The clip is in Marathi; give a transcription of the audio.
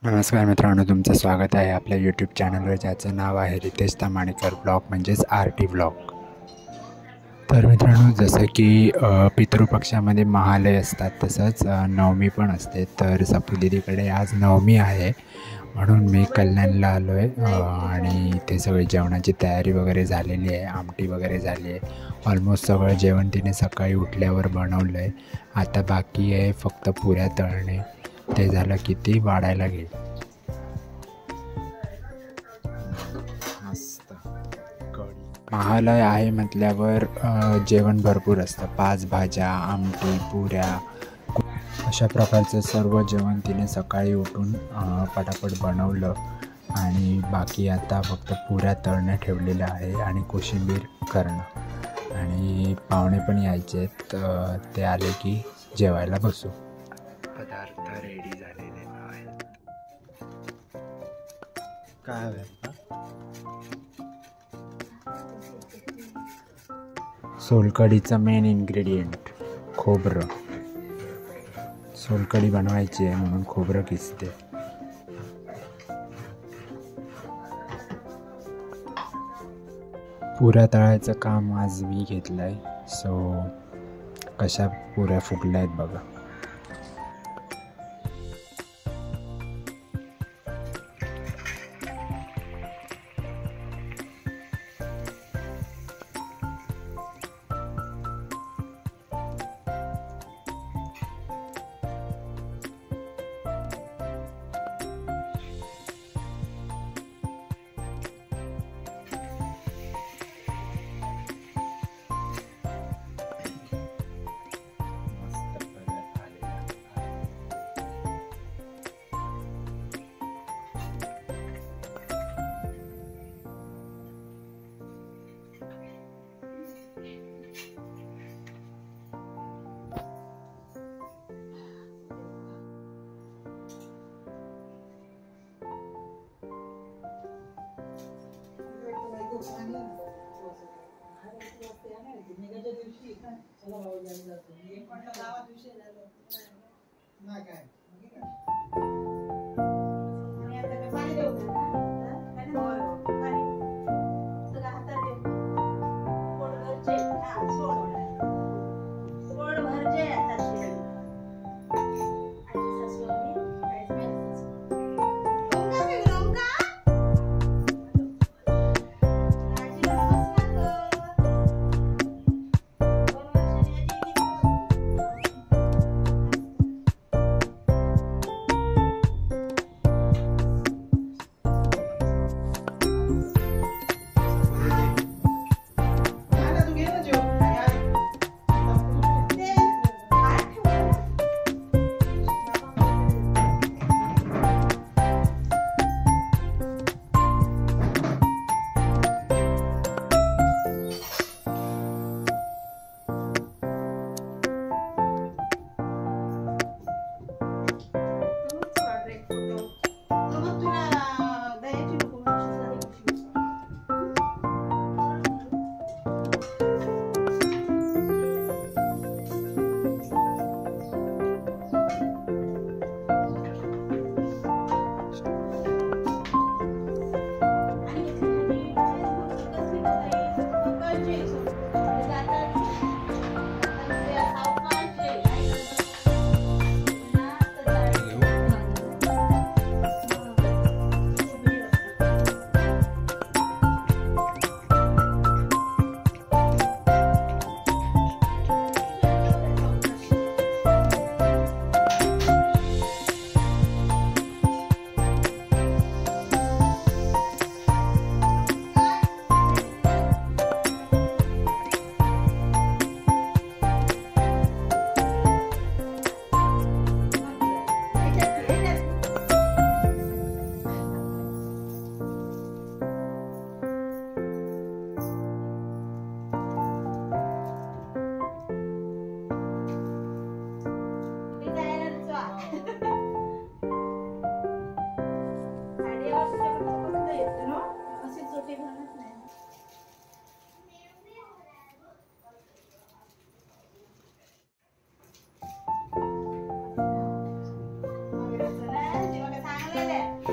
नमस्कार मित्रांनो, तुमचं स्वागत आहे आपल्या यूट्यूब चॅनलवर, ज्याचं नाव आहे रितेश तामाणेकर ब्लॉग म्हणजेच RT ब्लॉग. तर मित्रांनो, जसं की पितृपक्षामध्ये महालय असतात, तसंच नवमी पण असते. तर सपूदीदीकडे आज नवमी आहे म्हणून मी कल्याणला आलो आहे आणि ते सगळी जेवणाची तयारी वगैरे झालेली आहे. आमटी वगैरे झाली आहे. ऑलमोस्ट सगळं जेवण तिने सकाळी उठल्यावर बनवलं आहे. आता बाकी आहे फक्त पुऱ्या तळणे. ते झालं की ती वाढायला घेईल. मस्त महालय आहे म्हटल्यावर जेवण भरपूर असतं. 5 भाज्या, आमटी, पुऱ्या, अशा प्रकारचं सर्व जेवण तिने सकाळी उठून पटापट बनवलं आणि बाकी आता फक्त पुऱ्या तळणं ठेवलेलं आहे आणि कोशिंबीर करणं. आणि पाहुणे पण यायचे आहेत, ते आले की जेवायला बसू. पदार्थ रेडी झालेले आहेत. काय सोलकढीचं मेन इन्ग्रेडियंट खोबरं. सोलकढी बनवायची आहे म्हणून खोबरं किसते. पुऱ्या तळायचं काम आज मी घेतलं आहे. सो कशा पुऱ्या फुगल्या आहेत बघा. आहे